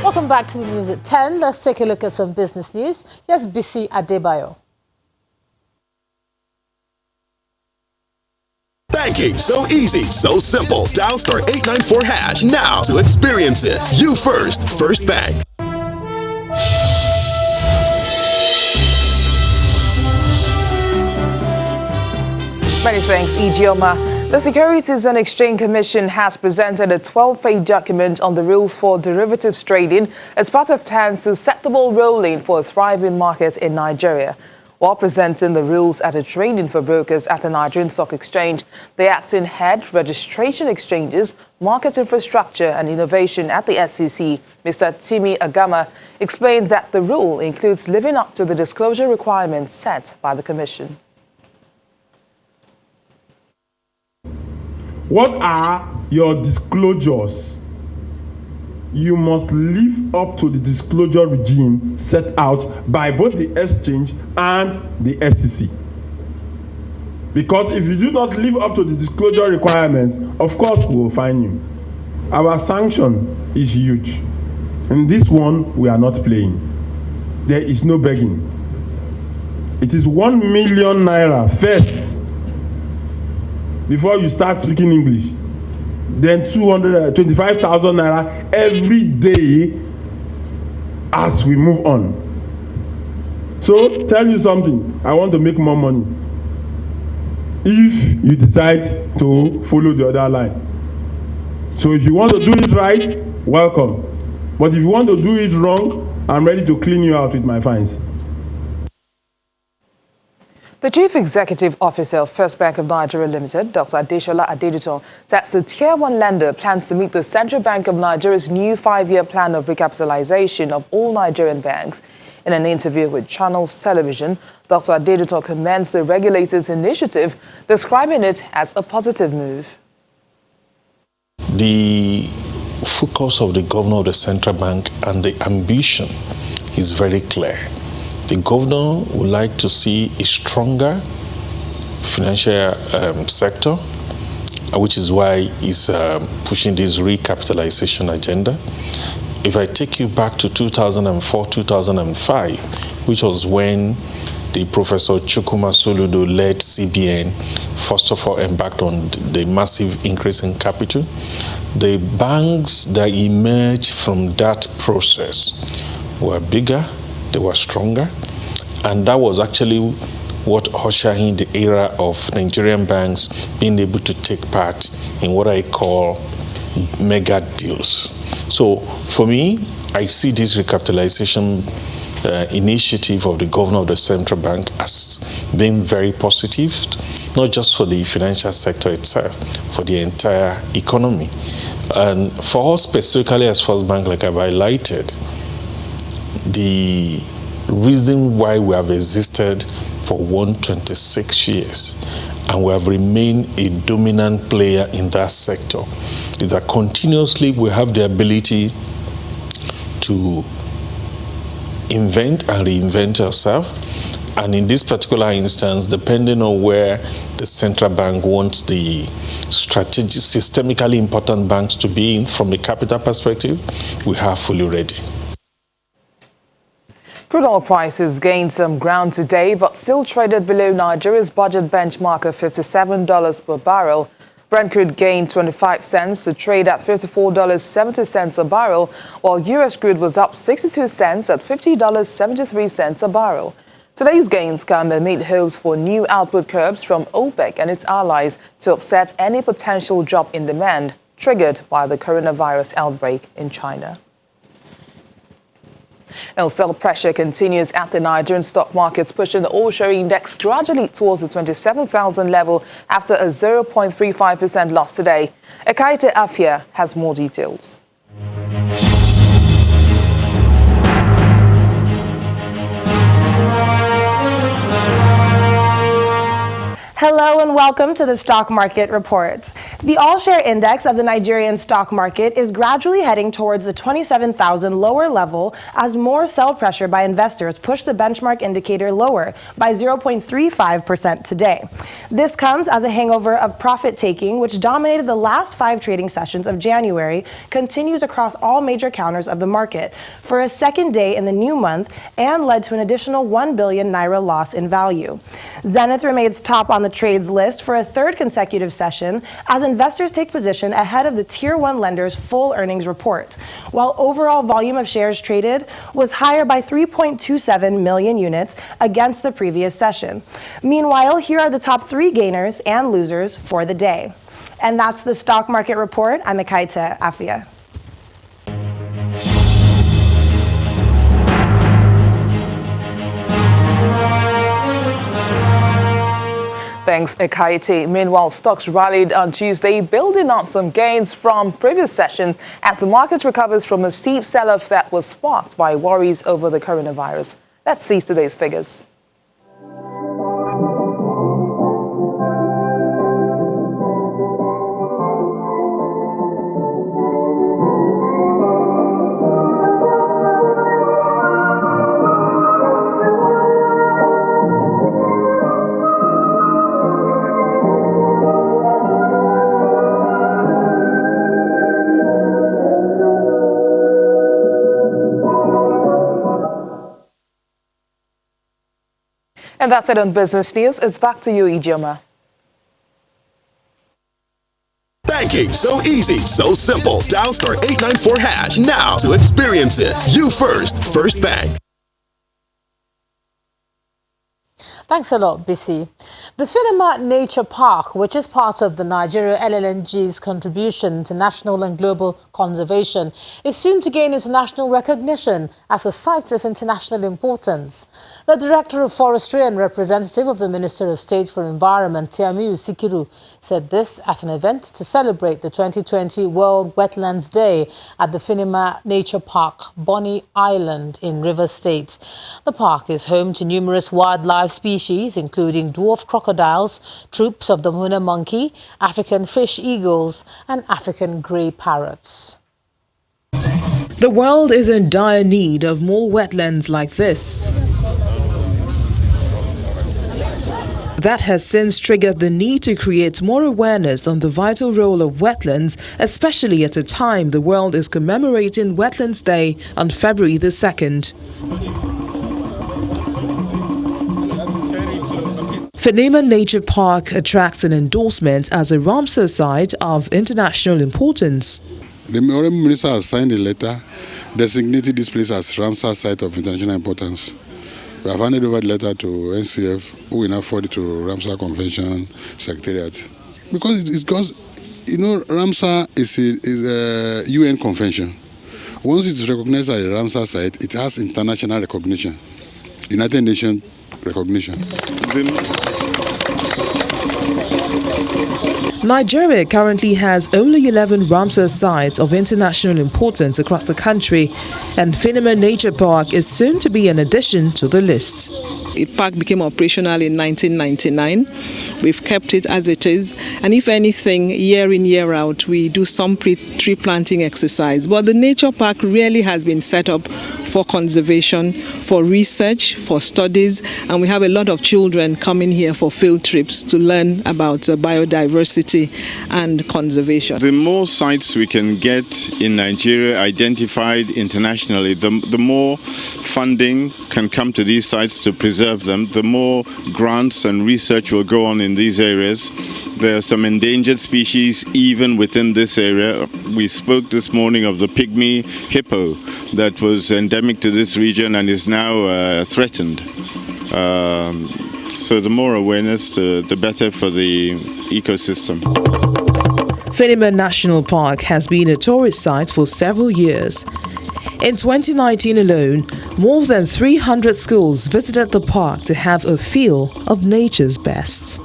Welcome back to the news at 10. Let's take a look at some business news. Here's Bisi Adebayo. Banking so easy, so simple. Dial *894# now to experience it. You first, First Bank. Many thanks, Ijeoma. The Securities and Exchange Commission has presented a 12-page document on the rules for derivatives trading as part of plans to set the ball rolling for a thriving market in Nigeria. While presenting the rules at a training for brokers at the Nigerian Stock Exchange, the acting head, Registration Exchanges, Market Infrastructure and Innovation at the SEC, Mr. Timi Agama, explained that the rule includes living up to the disclosure requirements set by the Commission. What are your disclosures? You must live up to the disclosure regime set out by both the exchange and the SEC. Because if you do not live up to the disclosure requirements, of course we will fine you. Our sanction is huge. In this one, we are not playing. There is no begging. It is 1 million naira first before you start speaking English. Then 225,000 naira every day as we move on. So tell you something, I want to make more money. If you decide to follow the other line. So if you want to do it right, welcome. But if you want to do it wrong, I'm ready to clean you out with my fines. The Chief Executive Officer of First Bank of Nigeria Limited, Dr. Adesola Adediton, says the Tier 1 lender plans to meet the Central Bank of Nigeria's new 5-year plan of recapitalization of all Nigerian banks. In an interview with Channels Television, Dr. Adediton commends the regulator's initiative, describing it as a positive move. The focus of the governor of the Central Bank and the ambition is very clear. The governor would like to see a stronger financial sector, which is why he's pushing this recapitalization agenda. If I take you back to 2004, 2005, which was when the Professor Chukwuma Soludo led CBN, first of all embarked on the massive increase in capital, the banks that emerged from that process were bigger, they were stronger, and that was actually what ushered in the era of Nigerian banks being able to take part in what I call mega deals. So for me, I see this recapitalization initiative of the governor of the central bank as being very positive, not just for the financial sector itself, for the entire economy. And for us specifically as First Bank, like I've highlighted, the reason why we have existed for 126 years and we have remained a dominant player in that sector is that continuously we have the ability to invent and reinvent ourselves. And in this particular instance, depending on where the central bank wants the strategic, systemically important banks to be in from a capital perspective, we are fully ready. Crude oil prices gained some ground today, but still traded below Nigeria's budget benchmark of $57 per barrel. Brent crude gained 25 cents to trade at $54.70 a barrel, while US crude was up 62 cents at $50.73 a barrel. Today's gains come amid hopes for new output curbs from OPEC and its allies to offset any potential drop in demand triggered by the coronavirus outbreak in China. Sell pressure continues at the Nigerian stock markets, pushing the all-share index gradually towards the 27,000 level after a 0.35% loss today. Ekaite Afia has more details. Hello and welcome to the Stock Market Report. The all-share index of the Nigerian stock market is gradually heading towards the 27,000 lower level as more sell pressure by investors push the benchmark indicator lower by 0.35% today. This comes as a hangover of profit-taking, which dominated the last 5 trading sessions of January, continues across all major counters of the market for a second day in the new month and led to an additional 1 billion naira loss in value. Zenith remains top on the trades list for a 3rd consecutive session as investors take position ahead of the Tier 1 lenders' full earnings report, while overall volume of shares traded was higher by 3.27 million units against the previous session. Meanwhile, here are the top 3 gainers and losers for the day. And that's the stock market report. I'm Ekaite Afia. Thanks, Ekaite. Meanwhile, stocks rallied on Tuesday, building on some gains from previous sessions as the market recovers from a steep sell-off that was sparked by worries over the coronavirus. Let's see today's figures. And that's it on Business News. It's back to you, Ijeoma. Banking so easy, so simple. Dial star 894 hash now to experience it. You first, First Bank. Thanks a lot, BC. The Finima Nature Park, which is part of the Nigeria LLNG's contribution to national and global conservation, is soon to gain international recognition as a site of international importance. The Director of Forestry and representative of the Minister of State for Environment, Tiamiu Sikiru, said this at an event to celebrate the 2020 World Wetlands Day at the Finima Nature Park, Bonny Island in Rivers State. The park is home to numerous wildlife species, including dwarf crocodiles, troops of the Muna monkey, African fish eagles, and African grey parrots. The world is in dire need of more wetlands like this. That has since triggered the need to create more awareness on the vital role of wetlands, especially at a time the world is commemorating Wetlands Day on February the 2nd. Finima Nature Park attracts an endorsement as a Ramsar site of international importance. The Honourable Minister has signed a letter designating this place as Ramsar site of international importance. We have handed over the letter to NCF, who will now forward it to Ramsar Convention Secretariat. Because you know, Ramsar is a UN convention. Once it's recognized as a Ramsar site, it has international recognition, United Nations recognition. Nigeria currently has only 11 Ramsar sites of international importance across the country, and Finima Nature Park is soon to be an addition to the list. The park became operational in 1999. We've kept it as it is, and if anything, year in, year out, we do some tree planting exercise. But the nature park really has been set up for conservation, for research, for studies, and we have a lot of children coming here for field trips to learn about biodiversity and conservation. The more sites we can get in Nigeria identified internationally, the more funding can come to these sites to preserve them, the more grants and research will go on in these areas. There are some endangered species even within this area. We spoke this morning of the pygmy hippo that was endemic to this region and is now threatened. So the more awareness, the better for the ecosystem. Finima National Park has been a tourist site for several years. In 2019 alone, more than 300 schools visited the park to have a feel of nature's best.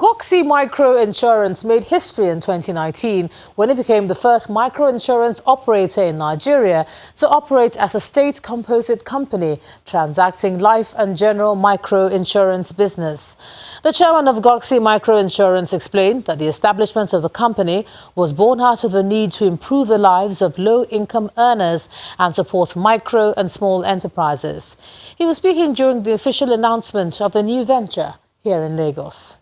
Goxi Micro Insurance made history in 2019 when it became the first micro insurance operator in Nigeria to operate as a state composite company transacting life and general micro insurance business. The chairman of Goxi Micro Insurance explained that the establishment of the company was born out of the need to improve the lives of low-income earners and support micro and small enterprises. He was speaking during the official announcement of the new venture here in Lagos.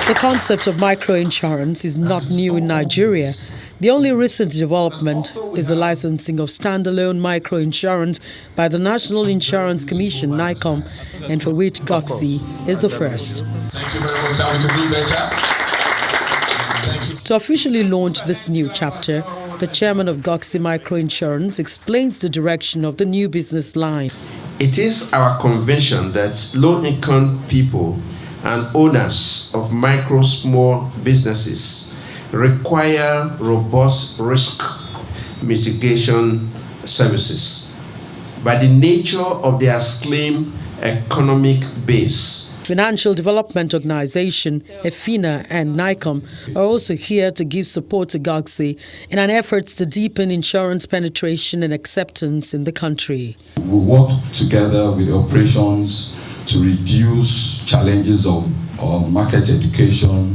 The concept of microinsurance is not new in Nigeria. The only recent development is the licensing of standalone microinsurance by the National Insurance Commission, NICOM, and for which Goxi is the first. Thank you very much. Now we can do better. Thank you. To officially launch this new chapter, the chairman of Goxi Microinsurance explains the direction of the new business line. It is our conviction that low-income people and owners of small businesses require robust risk mitigation services. By the nature of their slim economic base, Financial Development Organization, EFINA, and NICOM are also here to give support to Goxi in an effort to deepen insurance penetration and acceptance in the country. We work together with operations to reduce challenges of market education,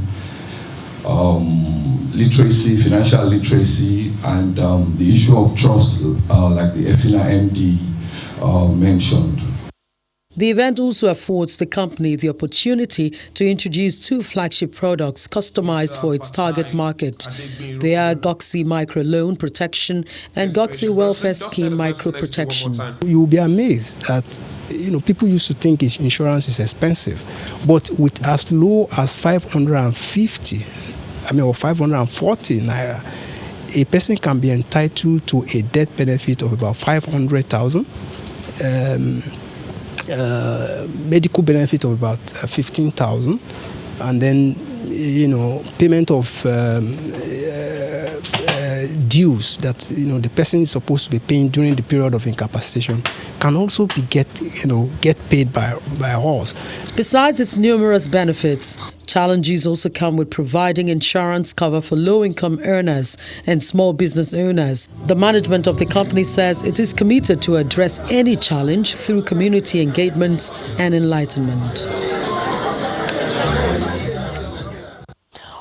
literacy, financial literacy, and the issue of trust, like the EFINA MD mentioned. The event also affords the company the opportunity to introduce two flagship products customized for its target market. They are Goxi Micro Loan Protection and Goxi Welfare Scheme Micro Protection. You will be amazed that people used to think insurance is expensive, but with as low as 550, or 540 naira, a person can be entitled to a death benefit of about 500,000. Medical benefit of about 15,000, and then payment of dues that the person is supposed to be paying during the period of incapacitation can also be get paid by us. Besides its numerous benefits, challenges also come with providing insurance cover for low-income earners and small business owners. The management of the company says it is committed to address any challenge through community engagement and enlightenment.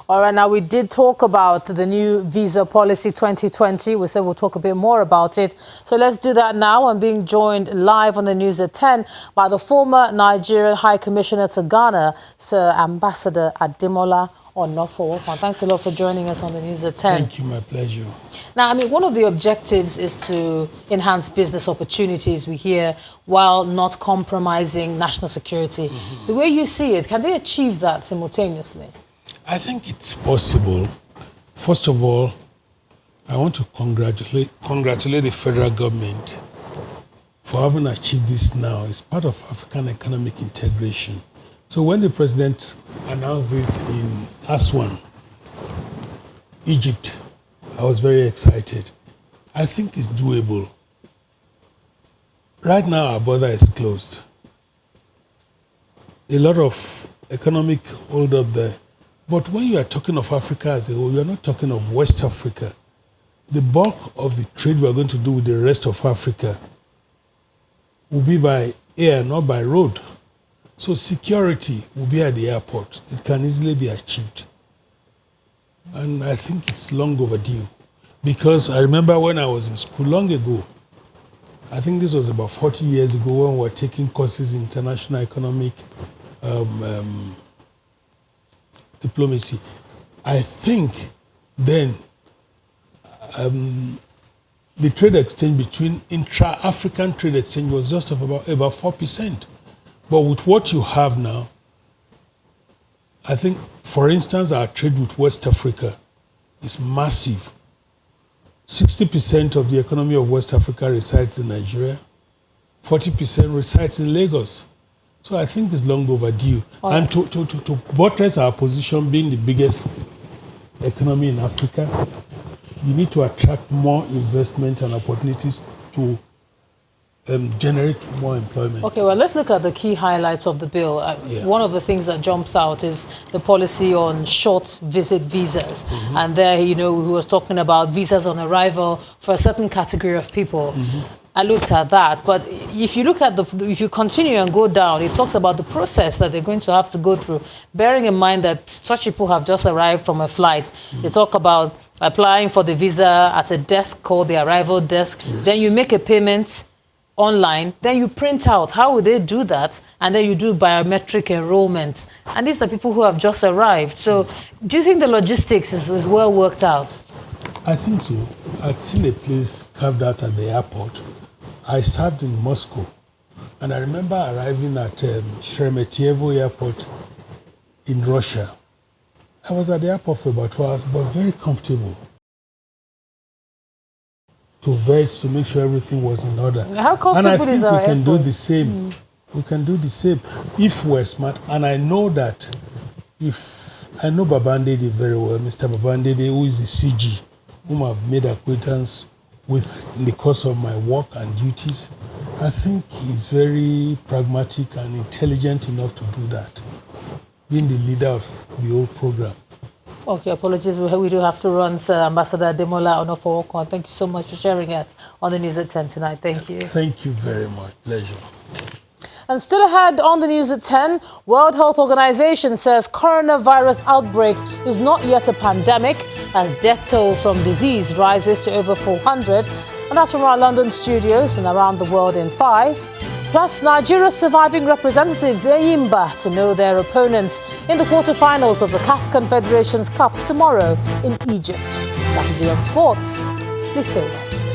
All right, now we did talk about the new visa policy 2020. We said we'll talk a bit more about it. So let's do that now. I'm being joined live on the news at 10 by the former Nigerian High Commissioner to Ghana, Sir Ambassador Ademola Onofo. Thanks a lot for joining us on the news at 10. Thank you, my pleasure. Now, one of the objectives is to enhance business opportunities, we hear, while not compromising national security. The way you see it, can they achieve that simultaneously? I think it's possible. First of all, I want to congratulate the federal government for having achieved this now. It's part of African economic integration. So when the president announced this in Aswan, Egypt, I was very excited. I think it's doable. Right now, our border is closed. A lot of economic hold up there. But when you are talking of Africa as a whole, you are not talking of West Africa. The bulk of the trade we are going to do with the rest of Africa will be by air, not by road. So security will be at the airport. It can easily be achieved. And I think it's long overdue. Because I remember when I was in school long ago, I think this was about 40 years ago when we were taking courses in international economic diplomacy. I think then the trade exchange between intra-African trade exchange was just of about 4%. But with what you have now, I think, for instance, our trade with West Africa is massive. 60% of the economy of West Africa resides in Nigeria. 40% resides in Lagos. So I think it's long overdue. And to buttress our position being the biggest economy in Africa, you need to attract more investment and opportunities to generate more employment. Okay, well, let's look at the key highlights of the bill. One of the things that jumps out is the policy on short visit visas. And there, he was talking about visas on arrival for a certain category of people. I looked at that, but if you look at if you continue and go down, it talks about the process that they're going to have to go through, bearing in mind that such people have just arrived from a flight. They talk about applying for the visa at a desk called the arrival desk. Then you make a payment online, then you print out. How would they do that? And then you do biometric enrollment. And these are people who have just arrived. So do you think the logistics is well worked out? I think so. I'd seen a place carved out at the airport. I served in Moscow, and I remember arriving at Sheremetyevo Airport in Russia. I was at the airport for about 2 hours, but very comfortable. To veg, to make sure everything was in order. How comfortable and I think is our we can airport? do the same. We can do the same if we're smart. And I know that I know Babandede very well, Mr. Babandede, who is the CG, whom I've made acquaintance with in the course of my work and duties. I think he's very pragmatic and intelligent enough to do that, being the leader of the whole program. Okay, apologies. We do have to run, Sir. Ambassador Demola Onoforokon. Thank you so much for sharing it on the News at 10 tonight. Thank you. Thank you very much. Pleasure. And still ahead on the News at 10, World Health Organization says coronavirus outbreak is not yet a pandemic as death toll from disease rises to over 400. And that's from our London studios and around the world in 5. Plus, Nigeria's surviving representatives, Yimba, to know their opponents in the quarterfinals of the CAF Confederations Cup tomorrow in Egypt. That will be on sports. Please stay with us.